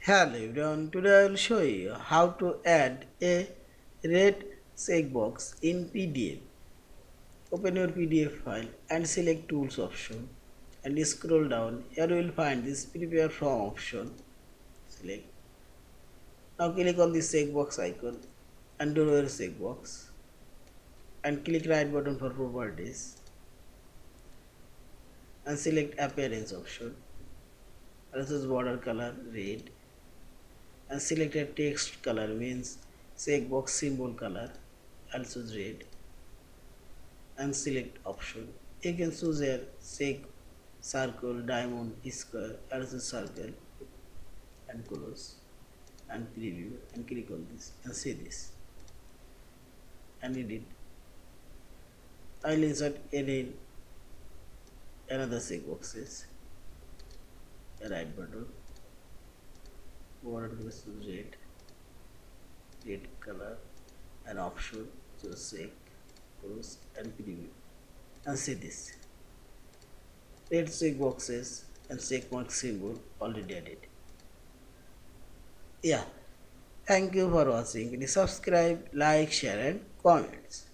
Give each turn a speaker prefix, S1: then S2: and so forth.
S1: Hello everyone, today I will show you how to add a red checkbox in PDF. Open your PDF file and select Tools option and scroll down. Here you will find this Prepare From option. Select. Now click on this checkbox icon and draw your checkbox and click right button for properties and select Appearance option. And choose border color red and select a text color means checkbox symbol color. I'll choose red and select option. You can choose here check, circle, diamond, square, I'll choose circle and close and preview and click on this and see this and edit. I'll insert any another checkboxes. Right button, border choose red color and option choose check, close and preview and see this. Red check boxes and checkmark symbol already added. Yeah, thank you for watching. Please subscribe, like, share and comments.